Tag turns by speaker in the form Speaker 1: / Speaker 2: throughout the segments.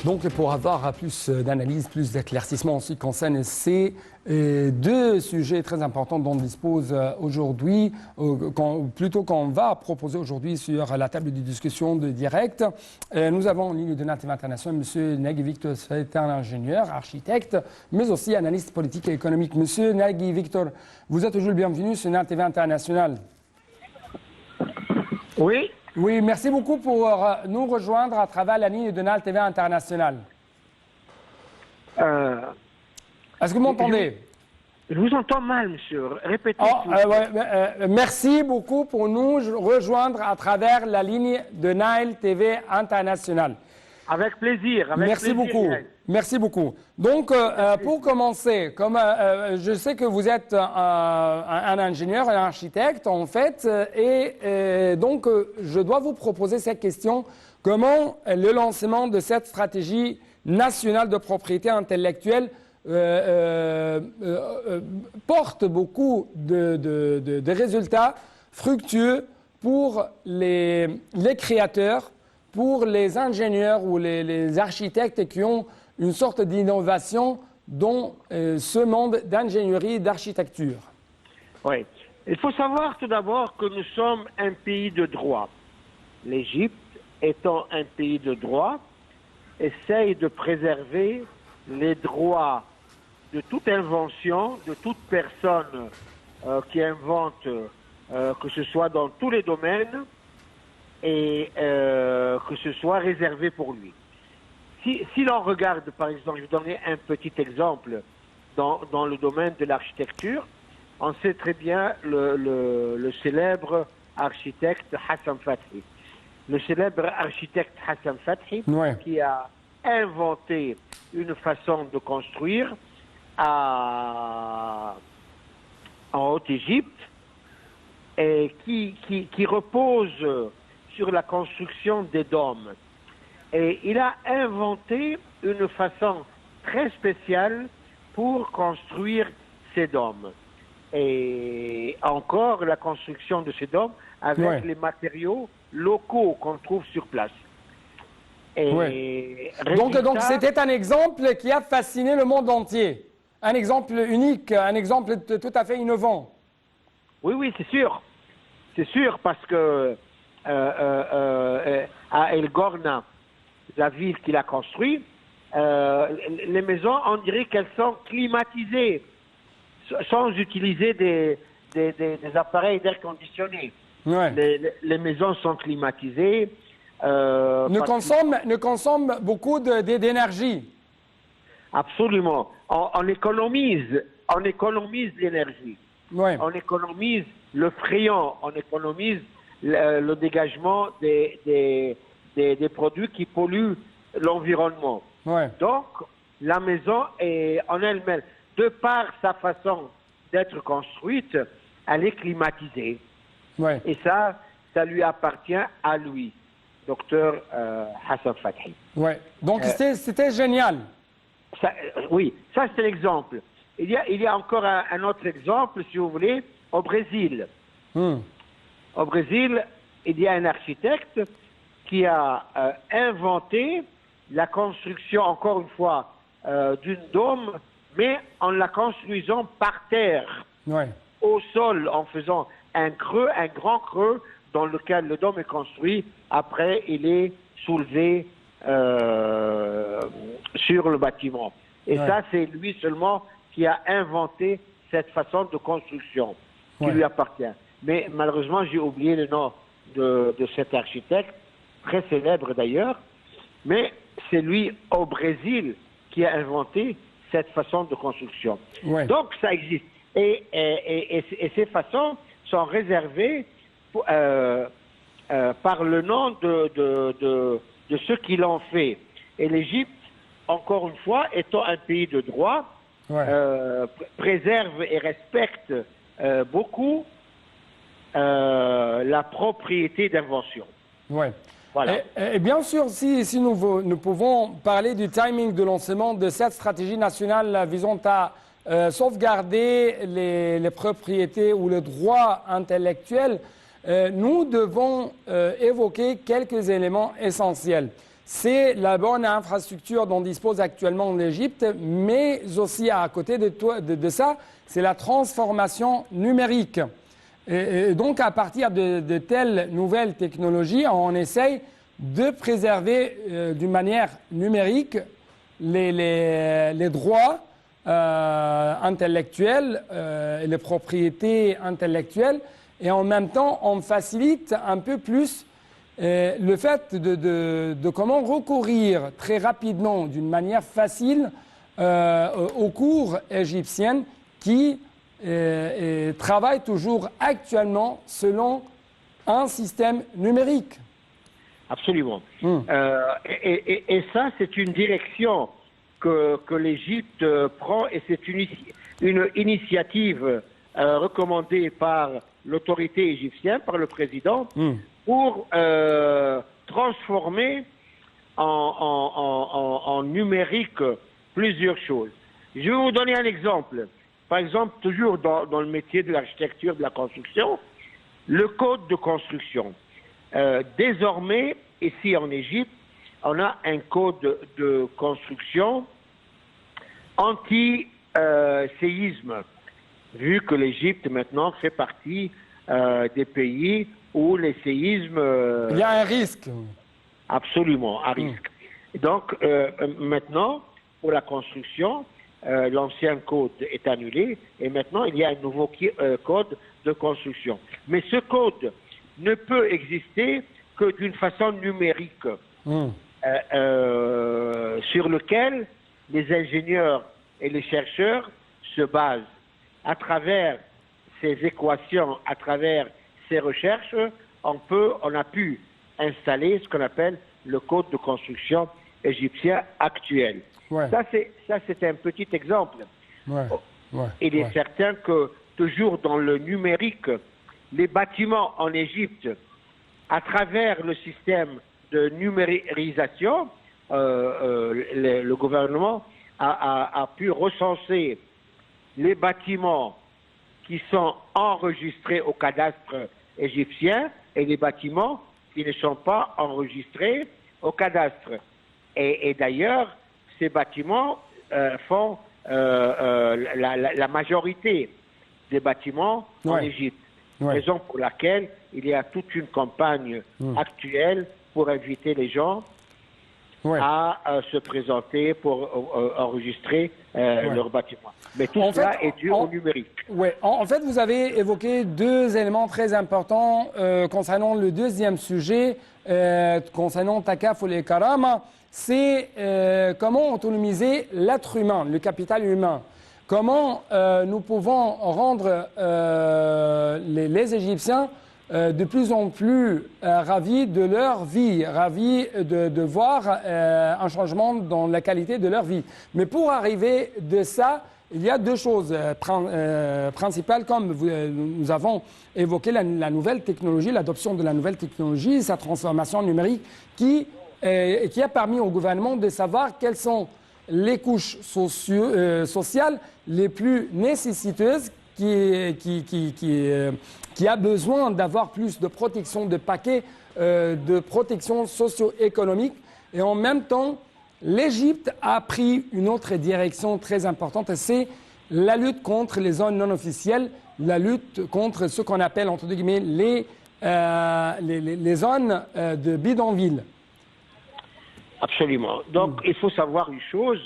Speaker 1: Donc, pour avoir plus d'analyse, plus d'éclaircissement en ce qui concerne ces deux sujets très importants dont on dispose aujourd'hui, plutôt qu'on va proposer aujourd'hui sur la table de discussion de direct, nous avons en ligne de NATV International M. Nagui Victor, c'est un ingénieur, architecte, mais aussi analyste politique et économique. Monsieur Nagui Victor, vous êtes toujours le bienvenu sur NATV International.
Speaker 2: Oui.
Speaker 1: Oui, merci beaucoup pour nous rejoindre à travers la ligne de NAL TV International. Est-ce que vous m'entendez?
Speaker 2: Je vous entends mal, monsieur. Répétez.
Speaker 1: Merci beaucoup pour nous rejoindre à travers la ligne de NAL TV International.
Speaker 2: Avec plaisir.
Speaker 1: Merci beaucoup. Merci beaucoup. Donc, pour commencer, comme je sais que vous êtes un ingénieur, un architecte, en fait, et donc je dois vous proposer cette question. Comment le lancement de cette stratégie nationale de propriété intellectuelle porte beaucoup de résultats fructueux pour les créateurs, pour les ingénieurs ou les architectes qui ont une sorte d'innovation dans ce monde d'ingénierie et d'architecture?
Speaker 2: Oui. Il faut savoir tout d'abord que nous sommes un pays de droit. L'Égypte, étant un pays de droit, essaye de préserver les droits de toute invention, de toute personne qui invente, que ce soit dans tous les domaines, et que ce soit réservé pour lui. Si l'on regarde, par exemple, je vais donner un petit exemple dans le domaine de l'architecture, on sait très bien le célèbre architecte Hassan Fathi. Le célèbre architecte Hassan Fathi, qui a inventé une façon de construire en Haute-Égypte et qui repose sur la construction des dômes. Et il a inventé une façon très spéciale pour construire ces dômes. Et encore la construction de ces dômes avec les matériaux locaux qu'on trouve sur place. Et
Speaker 1: donc c'était un exemple qui a fasciné le monde entier. Un exemple unique, un exemple tout à fait innovant.
Speaker 2: Oui, c'est sûr. C'est sûr parce que à El Gorna, la ville qu'il a construite, les maisons, on dirait qu'elles sont climatisées, sans utiliser des appareils d'air conditionné. Les maisons sont climatisées.
Speaker 1: Ne consomment beaucoup d'énergie.
Speaker 2: Absolument. On économise l'énergie. On économise le fréon, on économise le dégagement des produits qui polluent l'environnement. Donc, la maison est en elle-même, de par sa façon d'être construite, elle est climatisée. Et ça lui appartient à lui, docteur Hassan Fathi.
Speaker 1: Donc, c'était génial.
Speaker 2: Oui, ça c'est l'exemple. Il y a encore un autre exemple, si vous voulez, au Brésil. Au Brésil, il y a un architecte qui a inventé la construction, encore une fois, d'une dôme, mais en la construisant par terre, au sol, en faisant un grand creux dans lequel le dôme est construit. Après, il est soulevé sur le bâtiment. Et ça, c'est lui seulement qui a inventé cette façon de construction qui lui appartient. Mais malheureusement, j'ai oublié le nom de cet architecte, très célèbre d'ailleurs, mais c'est lui au Brésil qui a inventé cette façon de construction. Donc ça existe. Et ces façons sont réservées par le nom de ceux qui l'ont fait. Et l'Égypte, encore une fois, étant un pays de droit, préserve et respecte beaucoup la propriété d'invention. Voilà.
Speaker 1: Et bien sûr, si nous pouvons parler du timing de lancement de cette stratégie nationale visant à sauvegarder les propriétés ou le droit intellectuel, nous devons évoquer quelques éléments essentiels. c'est la bonne infrastructure dont dispose actuellement l'Égypte, mais aussi à côté de ça, c'est la transformation numérique. Et donc, à partir de telles nouvelles technologies, on essaye de préserver d'une manière numérique les droits intellectuels et les propriétés intellectuelles. Et en même temps, on facilite un peu plus le fait de comment recourir très rapidement, d'une manière facile, aux cours égyptiennes qui travaillent toujours actuellement selon un système numérique.
Speaker 2: Absolument. Et ça, c'est une direction que l'Égypte prend et c'est une initiative recommandée par l'autorité égyptienne, par le président, pour transformer en numérique plusieurs choses. Je vais vous donner un exemple. Par exemple, toujours dans le métier de l'architecture, de la construction, le code de construction. Désormais, ici en Égypte, on a un code de construction anti-séisme, vu que l'Égypte maintenant fait partie des pays où les séismes...
Speaker 1: Il y a un risque.
Speaker 2: Absolument, un risque. Donc, maintenant, pour la construction, l'ancien code est annulé et maintenant il y a un nouveau code de construction. Mais ce code ne peut exister que d'une façon numérique, sur lequel les ingénieurs et les chercheurs se basent. À travers ces équations, à travers ces recherches, on a pu installer ce qu'on appelle le code de construction égyptien actuel.
Speaker 1: Ouais.
Speaker 2: Ça, c'est un petit exemple. Il est certain que toujours dans le numérique, les bâtiments en Égypte, à travers le système de numérisation, le gouvernement a pu recenser les bâtiments qui sont enregistrés au cadastre égyptien et les bâtiments qui ne sont pas enregistrés au cadastre. Et d'ailleurs, ces bâtiments font la majorité des bâtiments en Égypte. Raison pour laquelle il y a toute une campagne actuelle pour inviter les gens à se présenter pour enregistrer leur bâtiment. Mais tout cela est dû au numérique.
Speaker 1: En fait, vous avez évoqué deux éléments très importants concernant le deuxième sujet, concernant Takaful et Karama. C'est comment autonomiser l'être humain, le capital humain. Comment nous pouvons rendre les Égyptiens de plus en plus ravis de leur vie, ravis de voir un changement dans la qualité de leur vie. Mais pour arriver de ça, il y a deux choses principales, comme nous avons évoqué la nouvelle technologie, l'adoption de la nouvelle technologie, sa transformation numérique qui a permis au gouvernement de savoir quelles sont les couches sociales les plus nécessiteuses qui a besoin d'avoir plus de protection, de paquets de protection socio-économique. Et en même temps, l'Égypte a pris une autre direction très importante, c'est la lutte contre les zones non officielles, la lutte contre ce qu'on appelle, entre guillemets, les zones de bidonville.
Speaker 2: Absolument. Donc, il faut savoir une chose,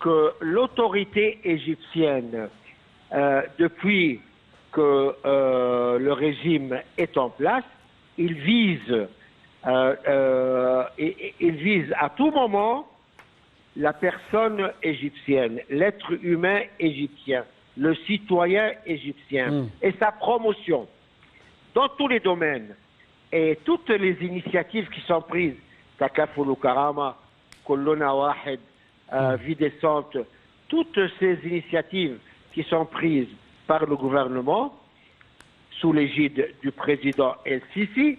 Speaker 2: que l'autorité égyptienne, depuis que le régime est en place, il vise à tout moment la personne égyptienne, l'être humain égyptien, le citoyen égyptien et sa promotion dans tous les domaines. Et toutes les initiatives qui sont prises, Takaful Karama, Kulluna Wahed, Vie décente, toutes ces initiatives qui sont prises par le gouvernement sous l'égide du président El-Sisi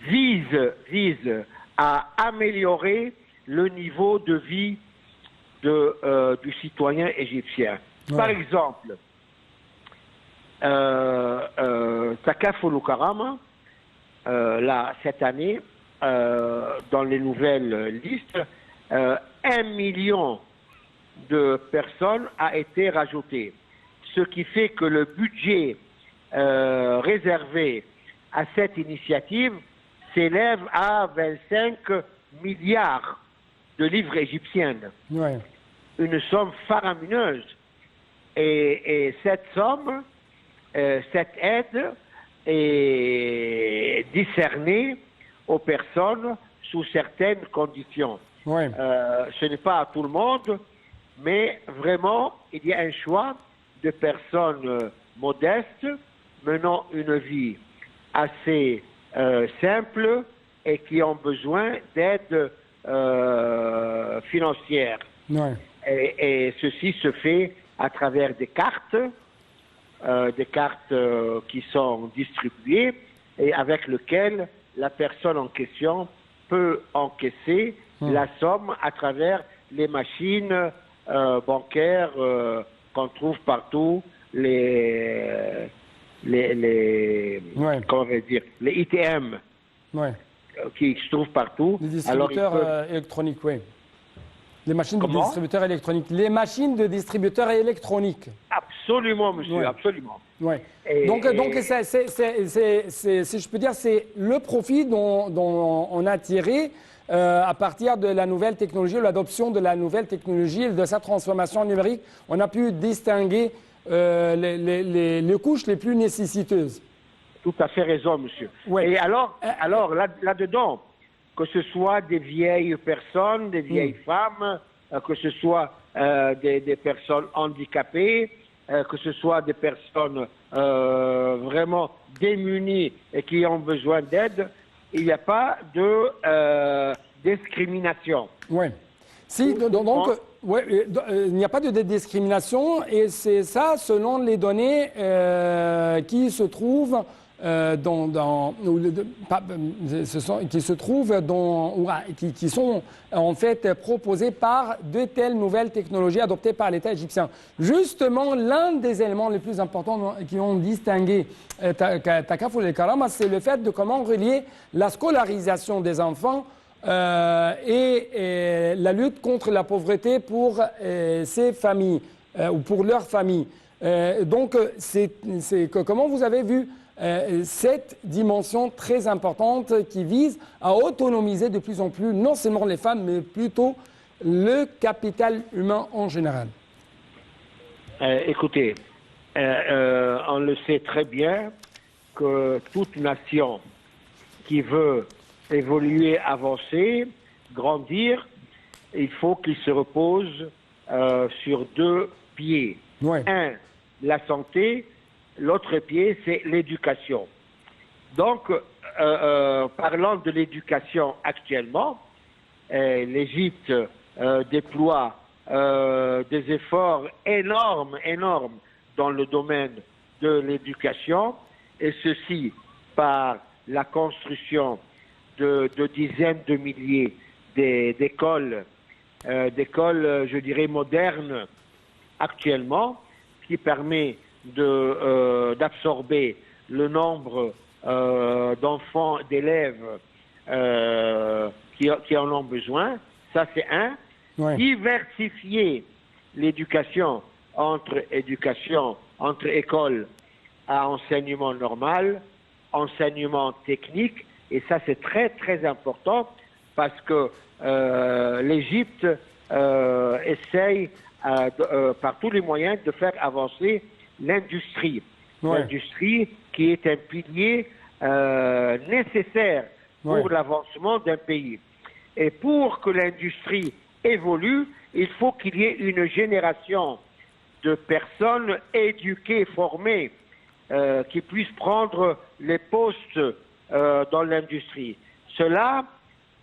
Speaker 2: visent à améliorer le niveau de vie du citoyen égyptien. Par exemple, Takaful Karama, cette année, dans les nouvelles listes, 1 million de personnes a été rajouté. Ce qui fait que le budget réservé à cette initiative s'élève à 25 milliards de livres égyptiennes.
Speaker 1: Ouais.
Speaker 2: Une somme faramineuse. Et cette somme, cette aide est discernée aux personnes sous certaines conditions.
Speaker 1: Ouais.
Speaker 2: Ce n'est pas à tout le monde, mais vraiment, il y a un choix de personnes modestes menant une vie assez simple et qui ont besoin d'aide financière.
Speaker 1: Ouais.
Speaker 2: Et ceci se fait à travers des cartes qui sont distribuées et avec lesquelles la personne en question peut encaisser la somme à travers les machines bancaires qu'on trouve partout, les comment on va dire, les ITM qui se trouvent partout.
Speaker 1: Les distributeurs électroniques, oui. Les machines de distributeurs électroniques. Les machines de distributeurs électroniques.
Speaker 2: Absolument, monsieur, absolument.
Speaker 1: Ouais. Donc si je peux dire, c'est le profit dont on a tiré à partir de la nouvelle technologie, l'adoption de la nouvelle technologie et de sa transformation numérique. On a pu distinguer les couches les plus nécessiteuses.
Speaker 2: Tout à fait raison, monsieur. Ouais. Et alors là-dedans, que ce soit des vieilles personnes, des vieilles femmes, que ce soit des personnes handicapées, que ce soit des personnes vraiment démunies et qui ont besoin d'aide, il n'y a pas de discrimination.
Speaker 1: Oui. Si, donc, il n'y a pas de discrimination et c'est ça selon les données qui se trouvent qui sont en fait proposées par de telles nouvelles technologies adoptées par l'État égyptien. Justement, l'un des éléments les plus importants qui ont distingué Takaful El Karama, c'est le fait de comment relier la scolarisation des enfants et la lutte contre la pauvreté pour ces familles ou pour leurs familles. Donc, comment vous avez vu cette dimension très importante qui vise à autonomiser de plus en plus non seulement les femmes, mais plutôt le capital humain en général?
Speaker 2: Écoutez, on le sait très bien que toute nation qui veut évoluer, avancer, grandir, il faut qu'il se repose sur deux pieds. Ouais. Un, la santé. L'autre pied, c'est l'éducation. Donc, parlant de l'éducation actuellement, l'Égypte déploie des efforts énormes dans le domaine de l'éducation, et ceci par la construction de dizaines de milliers d'écoles, je dirais, modernes actuellement, qui permet d'absorber le nombre d'enfants, d'élèves qui en ont besoin. Ça, c'est un. Ouais. Diversifier l'éducation entre écoles à enseignement normal, enseignement technique. Et ça, c'est très, très important parce que l'Égypte essaye par tous les moyens de faire avancer l'industrie. Ouais. L'industrie qui est un pilier nécessaire pour l'avancement d'un pays. Et pour que l'industrie évolue, il faut qu'il y ait une génération de personnes éduquées, formées, qui puissent prendre les postes dans l'industrie. Cela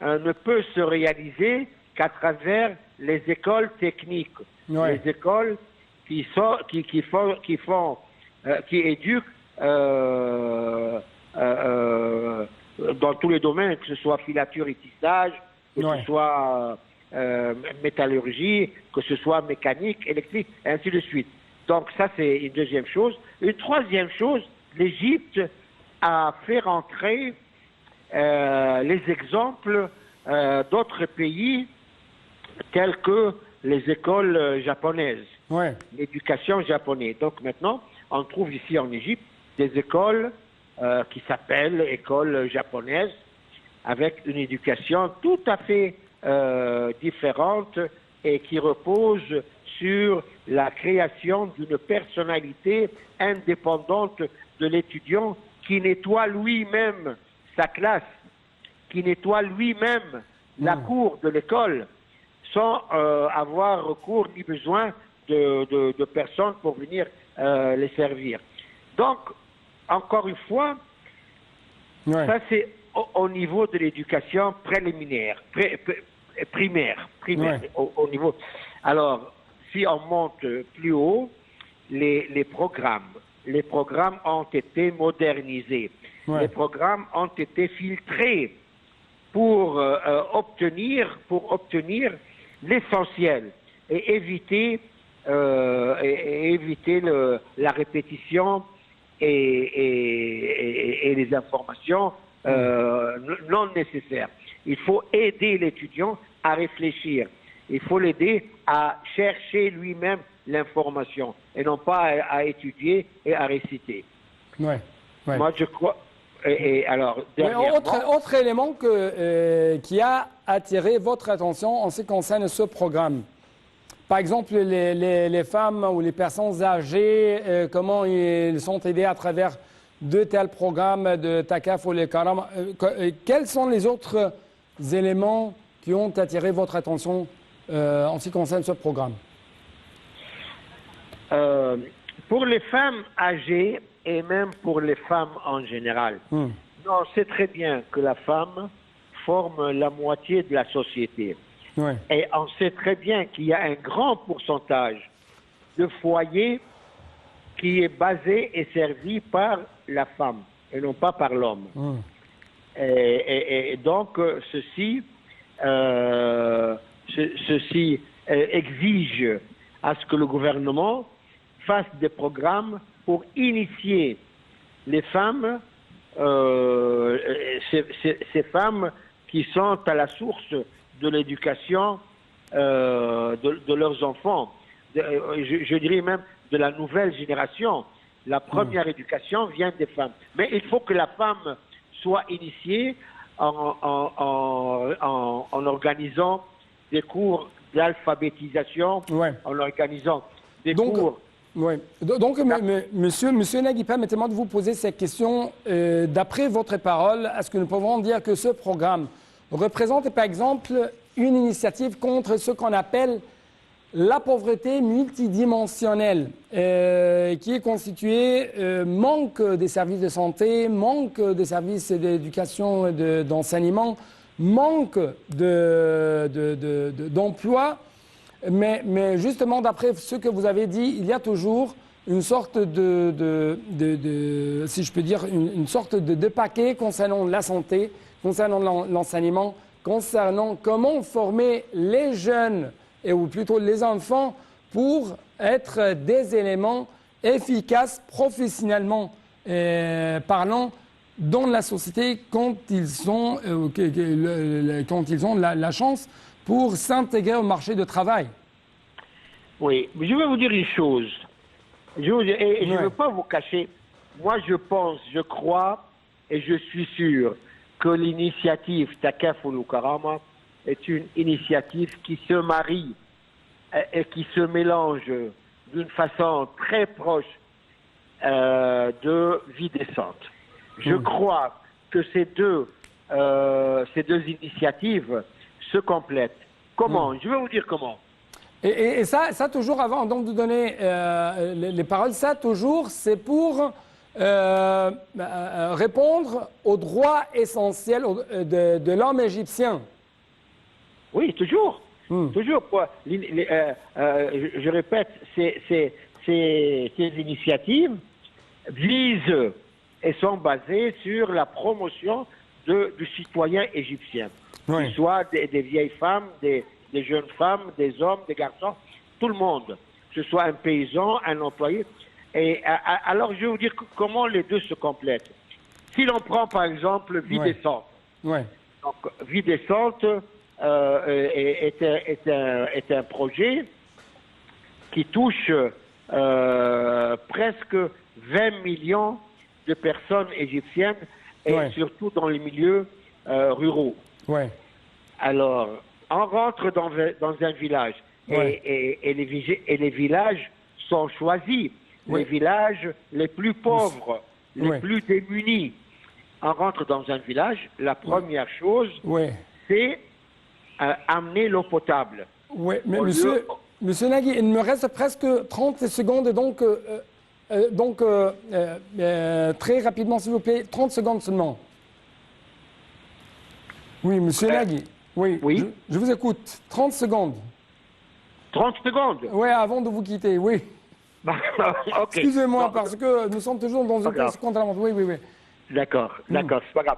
Speaker 2: ne peut se réaliser qu'à travers les écoles techniques, les écoles qui éduquent dans tous les domaines, que ce soit filature et tissage, que ce soit métallurgie, que ce soit mécanique, électrique, et ainsi de suite. Donc ça, c'est une deuxième chose. Une troisième chose, l'Égypte a fait rentrer les exemples d'autres pays tels que les écoles japonaises,
Speaker 1: Ouais.
Speaker 2: l'éducation japonaise. Donc maintenant, on trouve ici en Égypte des écoles qui s'appellent écoles japonaises, avec une éducation tout à fait différente et qui repose sur la création d'une personnalité indépendante de l'étudiant qui nettoie lui-même sa classe, qui nettoie lui-même la cour de l'école, sans avoir recours ni besoin de personnes pour venir les servir. Donc, encore une fois,
Speaker 1: Ouais.
Speaker 2: ça c'est au niveau de l'éducation préliminaire, primaire,
Speaker 1: Ouais.
Speaker 2: au niveau. Alors, si on monte plus haut, les programmes ont été modernisés,
Speaker 1: Ouais.
Speaker 2: les programmes ont été filtrés pour obtenir l'essentiel et éviter la répétition et les informations non nécessaires. Il faut aider l'étudiant à réfléchir. Il faut l'aider à chercher lui-même l'information et non pas à étudier et à réciter.
Speaker 1: Ouais. Ouais.
Speaker 2: Moi, je crois. Alors,
Speaker 1: Mais
Speaker 2: dernièrement,
Speaker 1: autre élément qui a attiré votre attention en ce qui concerne ce programme. Par exemple, les femmes ou les personnes âgées, comment ils sont aidés à travers de tels programmes de Takaf ou les Karam. Quels sont les autres éléments qui ont attiré votre attention en ce qui concerne ce programme?
Speaker 2: pour les femmes âgées et même pour les femmes en général, on sait très bien que la femme forme la moitié de la société.
Speaker 1: Ouais.
Speaker 2: Et on sait très bien qu'il y a un grand pourcentage de foyers qui est basé et servi par la femme et non pas par l'homme. Et donc, ceci exige à ce que le gouvernement fasse des programmes pour initier les femmes, ces femmes qui sont à la source de l'éducation de leurs enfants, je dirais même de la nouvelle génération. La première éducation vient des femmes. Mais il faut que la femme soit initiée en organisant des cours d'alphabétisation,
Speaker 1: Ouais.
Speaker 2: en organisant des
Speaker 1: Donc,
Speaker 2: cours.
Speaker 1: Oui. Donc, monsieur Nagui, permettez-moi de vous poser cette question. D'après votre parole, est-ce que nous pouvons dire que ce programme représente, par exemple, une initiative contre ce qu'on appelle la pauvreté multidimensionnelle, qui est constituée manque des services de santé, manque des services d'éducation et d'enseignement, manque d'emploi. Mais justement, d'après ce que vous avez dit, il y a toujours une sorte si je peux dire, une sorte de paquet concernant la santé, concernant l'enseignement, concernant comment former les jeunes, ou plutôt les enfants, pour être des éléments efficaces professionnellement parlant dans la société quand ils ont la chance pour s'intégrer au marché du travail.
Speaker 2: Oui, mais je vais vous dire une chose. Je ne veux pas vous cacher. Moi, je crois et je suis sûr que l'initiative Takaful Karama est une initiative qui se marie et qui se mélange d'une façon très proche de vie décente. Je crois que ces deux initiatives se complètent. Comment? Je vais vous dire comment.
Speaker 1: Et ça toujours, avant donc de donner les paroles, ça toujours, c'est pour répondre aux droits essentiels de l'homme égyptien.
Speaker 2: Oui, toujours. Toujours. Je répète, ces initiatives visent et sont basées sur la promotion du citoyen égyptien.
Speaker 1: Oui.
Speaker 2: Qu'il soit des vieilles femmes, des jeunes femmes, des hommes, des garçons, tout le monde. Que ce soit un paysan, un employé. Et alors, je vais vous dire comment les deux se complètent. Si l'on prend, par exemple, vie décente,
Speaker 1: Ouais.
Speaker 2: Donc, Vie décente est un projet qui touche presque 20 millions de personnes égyptiennes et
Speaker 1: Ouais.
Speaker 2: surtout dans les milieux ruraux.
Speaker 1: Ouais.
Speaker 2: Alors, on rentre dans un village
Speaker 1: Ouais.
Speaker 2: et les villages sont choisis.
Speaker 1: Oui.
Speaker 2: Les villages les plus pauvres, les
Speaker 1: Oui.
Speaker 2: plus démunis. On rentre dans un village, la première chose,
Speaker 1: Ouais.
Speaker 2: c'est amener l'eau potable.
Speaker 1: Ouais. Mais
Speaker 2: Au lieu-
Speaker 1: monsieur Nagui, il me reste presque 30 secondes, donc, très rapidement, s'il vous plaît, 30 secondes seulement. Oui, monsieur Nagui. Oui.
Speaker 2: Oui.
Speaker 1: Je vous écoute. 30 secondes.
Speaker 2: 30 secondes.
Speaker 1: Oui, avant de vous quitter, oui.
Speaker 2: Ok.
Speaker 1: Excusez-moi,
Speaker 2: Donc,
Speaker 1: parce que nous sommes toujours dans une
Speaker 2: grave.
Speaker 1: course contre la montre. Oui, oui, oui.
Speaker 2: D'accord, c'est pas grave.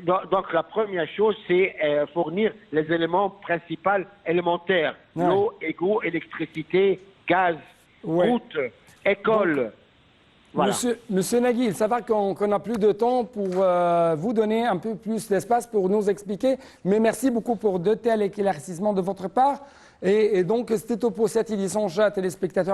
Speaker 2: Donc la première chose, c'est fournir les éléments principaux élémentaires.
Speaker 1: Ouais.
Speaker 2: L'eau, égout, électricité, gaz,
Speaker 1: Ouais.
Speaker 2: route, école. Voilà.
Speaker 1: Monsieur Nagui, il s'avère qu'on n'a plus de temps pour vous donner un peu plus d'espace pour nous expliquer, mais merci beaucoup pour de tels éclaircissements de votre part. Et donc, c'était tout pour cette édition, chers téléspectateurs.